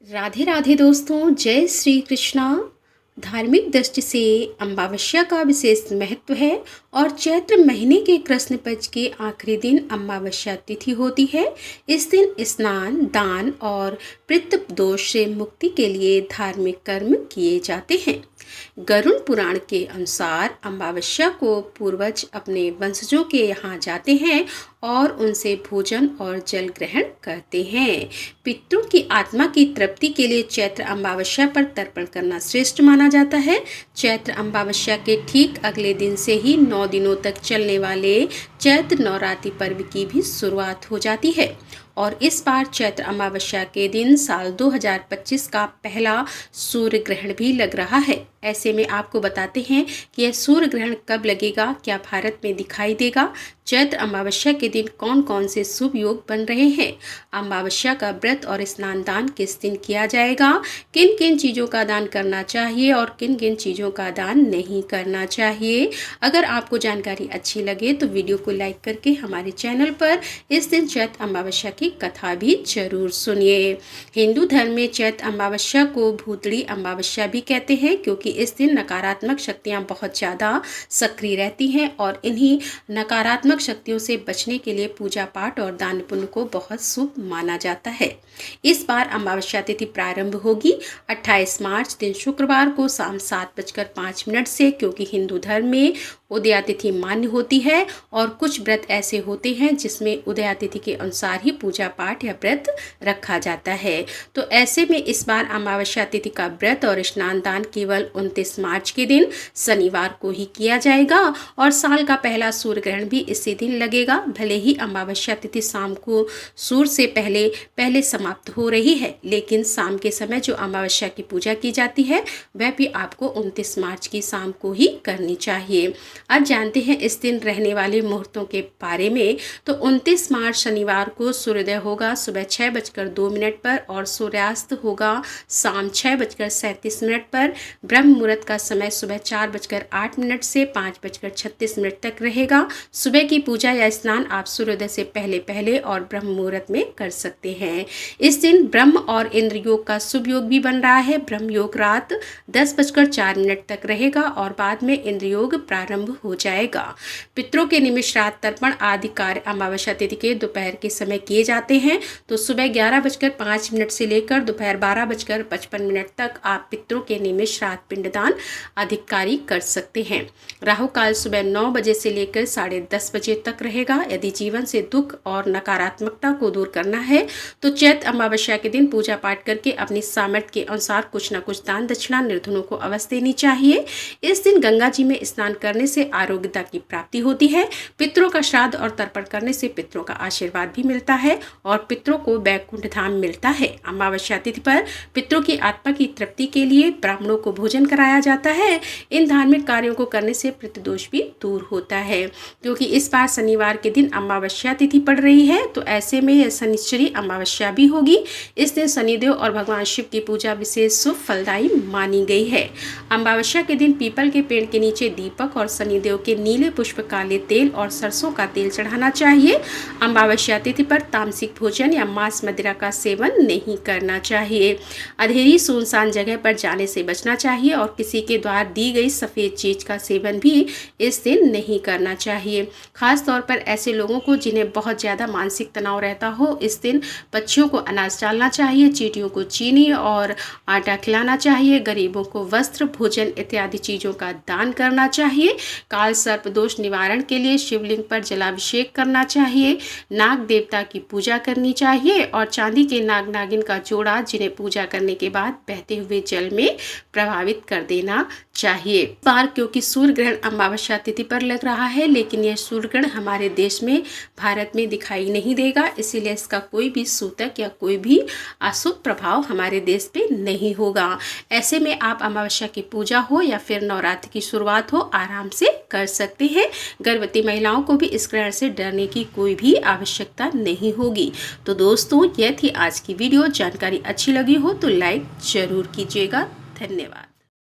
राधे राधे दोस्तों, जय श्री कृष्णा। धार्मिक दृष्टि से अमावस्या का विशेष महत्व है और चैत्र महीने के कृष्ण पक्ष के आखिरी दिन अमावस्या तिथि होती है। इस दिन स्नान, दान और पितृ दोष से मुक्ति के लिए धार्मिक कर्म किए जाते हैं। गरुड़ पुराण के अनुसार अमावस्या को पूर्वज अपने वंशजों के यहाँ जाते हैं और उनसे भोजन और जल ग्रहण करते हैं। पितरों की आत्मा की तृप्ति के लिए चैत्र अमावस्या पर तर्पण करना श्रेष्ठ माना जाता है। चैत्र अमावस्या के ठीक अगले दिन से ही 9 दिनों तक चलने वाले चैत्र नवरात्रि पर्व की भी शुरुआत हो जाती है और इस बार चैत्र अमावस्या के दिन साल 2025 का पहला सूर्य ग्रहण भी लग रहा है। ऐसे में आपको बताते हैं कि यह सूर्य ग्रहण कब लगेगा, क्या भारत में दिखाई देगा, चैत्र अमावस्या के दिन कौन कौन से शुभ योग बन रहे हैं, अमावस्या का व्रत और स्नान दान किस दिन किया जाएगा, किन किन चीज़ों का दान करना चाहिए और किन किन चीज़ों का दान नहीं करना चाहिए। अगर आपको जानकारी अच्छी लगे तो वीडियो को लाइक करके हमारे चैनल पर इस दिन चैत्र अमावस्या की कथा भी जरूर सुनिए। हिंदू धर्म में चैत्र अमावस्या को भूतड़ी अमावस्या भी कहते हैं क्योंकि इस दिन नकारात्मक शक्तियां बहुत ज़्यादा सक्रिय रहती हैं और इन्हीं नकारात्मक शक्तियों से बचने के लिए पूजा पाठ और दान पुण्य को बहुत शुभ माना जाता है। इस बार अमावस्या तिथि प्रारंभ होगी 28 मार्च दिन शुक्रवार को शाम 7:05 से, क्योंकि हिंदू धर्म में उदया तिथि मान्य होती है और कुछ व्रत ऐसे होते हैं जिसमें उदया तिथि के अनुसार ही पूजा पाठ या व्रत रखा जाता है। तो ऐसे में इस बार अमावस्या तिथि का व्रत और स्नान दान केवल 29 मार्च के दिन शनिवार को ही किया जाएगा और साल का पहला सूर्य ग्रहण भी इसी दिन लगेगा। भले ही अमावस्या तिथि शाम को सूर्य से पहले समाप्त हो रही है, लेकिन शाम के समय जो अमावस्या की पूजा की जाती है वह भी आपको 29 मार्च की शाम को ही करनी चाहिए। अब जानते हैं इस दिन रहने वाले मुहूर्तों के बारे में। तो 29 मार्च शनिवार को सूर्योदय होगा सुबह 6:02 पर और सूर्यास्त होगा शाम 6:37 पर। ब्रह्म मुहूर्त का समय सुबह 4:08 से 5:36 तक रहेगा। सुबह की पूजा या स्नान आप सूर्योदय से पहले और ब्रह्म मुहूर्त में कर सकते हैं। इस दिन ब्रह्म और इंद्र योग का शुभ योग भी बन रहा है। ब्रह्म योग रात 10:04 तक रहेगा और बाद में इंद्र योग प्रारंभ हो जाएगा। पितरों के निमित्त श्राद्ध तर्पण आदि कार्य अमावस्या तिथि के दोपहर के समय किए जाते हैं। तो सुबह 11:05 से लेकर दोपहर 12:55 तक आप पितरों के निमित्त श्राद्ध पिंडदान आदि कार्य कर सकते हैं। राहु काल सुबह 9 बजे से लेकर 10:30 बजे तक रहेगा। यदि जीवन से दुख और नकारात्मकता को दूर करना है तो चैत्र अमावस्या के दिन पूजा पाठ करके अपनी सामर्थ्य के अनुसार कुछ न कुछ दान दक्षिणा निर्धनों को अवश्य देनी चाहिए। इस दिन गंगा जी में स्नान करने से आरोग्यता की प्राप्ति होती है। पितरों का श्राद्ध और तर्पण करने से पितरों का आशीर्वाद भी मिलता है और पितरों को वैकुंठ धाम मिलता है। अमावस्या तिथि पर पितरों की आत्मा की तृप्ति के लिए ब्राह्मणों को भोजन कराया जाता है। इन धार्मिक कार्यों को करने से पितृदोष भी दूर होता है। क्योंकि इस बार शनिवार के दिन अमावस्या तिथि पड़ रही है तो ऐसे में यह शनिश्चरी अमावस्या भी होगी। इस दिन शनिदेव और भगवान शिव की पूजा विशेष शुभ फलदायी मानी गई है। अमावस्या के दिन पीपल के पेड़ के नीचे दीपक और शनिदेव के नीले पुष्प, काले तेल और सरसों का तेल चढ़ाना चाहिए। अमावस्या तिथि पर तामसिक भोजन या मांस मदिरा का सेवन नहीं करना चाहिए। अंधेरी सुनसान जगह पर जाने से बचना चाहिए और किसी के द्वारा दी गई सफ़ेद चीज का सेवन भी इस दिन नहीं करना चाहिए। खास तौर पर ऐसे लोगों को जिन्हें बहुत ज़्यादा मानसिक तनाव रहता हो, इस दिन पक्षियों को अनाज डालना चाहिए, चींटियों को चीनी और आटा खिलाना चाहिए, गरीबों को वस्त्र, भोजन इत्यादि चीज़ों का दान करना चाहिए। काल सर्प दोष निवारण के लिए शिवलिंग पर जलाभिषेक करना चाहिए, नाग देवता की पूजा करनी चाहिए और चांदी के नाग नागिन का जोड़ा जिन्हें पूजा करने के बाद बहते हुए जल में प्रभावित कर देना चाहिए। बार क्योंकि सूर्य ग्रहण अमावस्या तिथि पर लग रहा है, लेकिन यह सूर्य ग्रहण हमारे देश में भारत में दिखाई नहीं देगा, इसीलिए इसका कोई भी सूतक या कोई भी अशुभ प्रभाव हमारे देश पे नहीं होगा। ऐसे में आप अमावस्या की पूजा हो या फिर नवरात्रि की शुरुआत हो आराम से कर सकते हैं। गर्भवती महिलाओं को भी इस ग्रहण से डरने की कोई भी आवश्यकता नहीं होगी। तो दोस्तों, यह थी आज की वीडियो। जानकारी अच्छी लगी हो तो लाइक जरूर कीजिएगा। धन्यवाद।